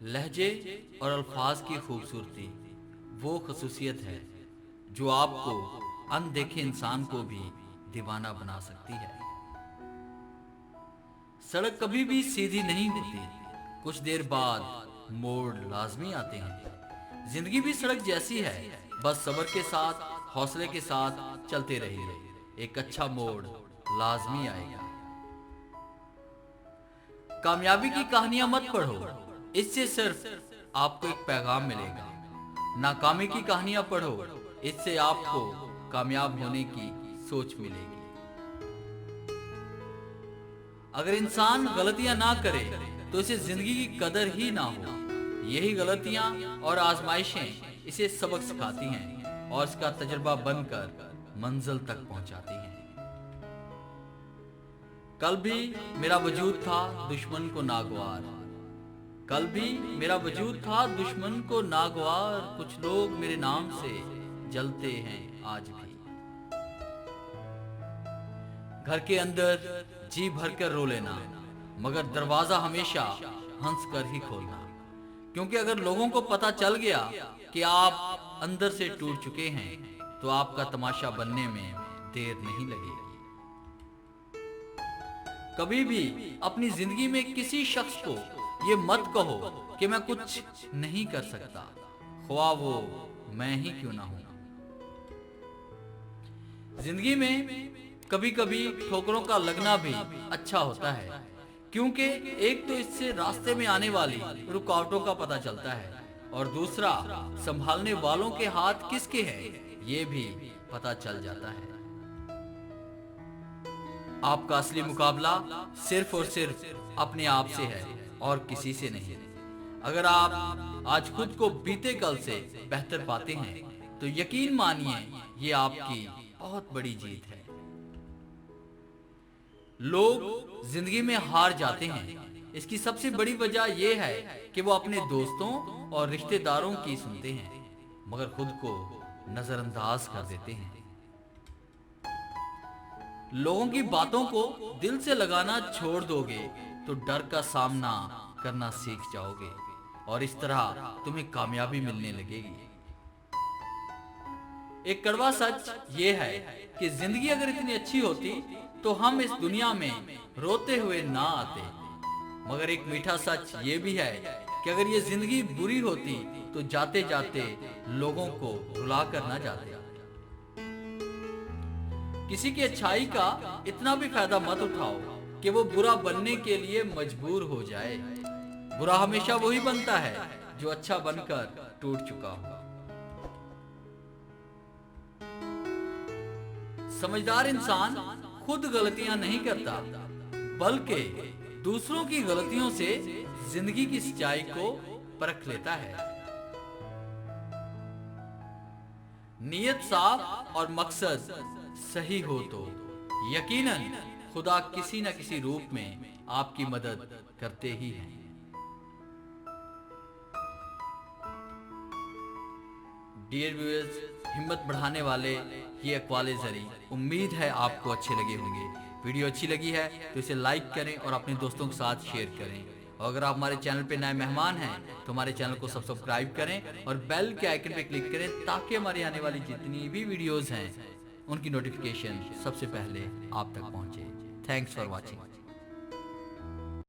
लहजे और अल्फाज की खूबसूरती वो खसूसियत है जो आपको अनदेखे इंसान को भी दीवाना बना सकती है। सड़क कभी भी सीधी नहीं होती, कुछ देर बाद मोड़ लाजमी आते हैं। जिंदगी भी सड़क जैसी है, बस सब्र के साथ, हौसले के साथ चलते रहिए, एक अच्छा मोड़ लाजमी आएगा। कामयाबी की कहानियां मत पढ़ो, इससे सिर्फ आपको एक पैगाम मिलेगा। नाकामी की कहानियां पढ़ो, इससे आपको कामयाब होने की सोच मिलेगी। अगर इंसान गलतियां ना करे तो इसे जिंदगी की कदर ही ना हो। यही गलतियां और आजमाइशें इसे सबक सिखाती हैं और इसका तजुर्बा बनकर मंजिल तक पहुंचाती हैं। कल भी मेरा वजूद था दुश्मन को नागवार, कल भी मेरा वजूद था दुश्मन को नागवार, कुछ लोग मेरे नाम से जलते हैं आज भी। घर के अंदर जी भर कर रो लेना, मगर दरवाजा हमेशा हंस कर ही खोलना, क्योंकि अगर लोगों को पता चल गया कि आप अंदर से टूट चुके हैं तो आपका तमाशा बनने में देर नहीं लगेगी। कभी भी अपनी जिंदगी में किसी शख्स को ये मत कहो कि मैं कुछ नहीं कर सकता, ख्वाह वो मैं ही क्यों ना हूं। जिंदगी में कभी कभी ठोकरों का लगना भी अच्छा होता है, क्योंकि एक तो इससे रास्ते में आने वाली रुकावटों का पता चलता है और दूसरा संभालने वालों के हाथ किसके हैं ये भी पता चल जाता है। आपका असली मुकाबला सिर्फ और सिर्फ अपने आप से है और किसी से नहीं। अगर आप आज खुद को बीते कल से बेहतर पाते हैं तो यकीन मानिए ये आपकी बहुत बड़ी जीत है। लोग जिंदगी में हार जाते हैं, इसकी सबसे बड़ी वजह यह है कि वो अपने दोस्तों और रिश्तेदारों की सुनते हैं मगर खुद को नजरअंदाज कर देते हैं। लोगों की बातों को दिल से लगाना छोड़ दोगे तो डर का सामना करना सीख जाओगे और इस तरह तुम्हें कामयाबी मिलने लगेगी। एक कड़वा सच ये है कि जिंदगी अगर इतनी अच्छी होती तो हम इस दुनिया में रोते हुए ना आते, मगर एक मीठा सच ये भी है कि अगर ये जिंदगी बुरी होती तो जाते जाते लोगों को रुला कर ना जाते। किसी की अच्छाई का इतना भी फायदा मत उठाओ कि वो बुरा बनने के लिए मजबूर हो जाए। बुरा हमेशा वही बनता है जो अच्छा बनकर टूट चुका हो। समझदार इंसान खुद गलतियां नहीं करता, बल्कि दूसरों की गलतियों से जिंदगी की सच्चाई को परख लेता है। नीयत साफ और मकसद सही हो तो यकीनन खुदा किसी न किसी रूप में आपकी मदद करते ही हैं। डियर व्यूअर्स, हिम्मत बढ़ाने वाले ये अक़वाले ज़री उम्मीद है आपको अच्छे लगे होंगे। वीडियो अच्छी लगी है तो इसे लाइक करें और अपने दोस्तों के साथ शेयर करें। और अगर आप हमारे चैनल पे नए मेहमान हैं तो हमारे चैनल को सब्सक्राइब करें और बेल के आइकन पे क्लिक करें ताकि हमारी आने वाली जितनी भी वीडियोस हैं उनकी नोटिफिकेशन सबसे पहले आप तक पहुंचे। Thanks for watching.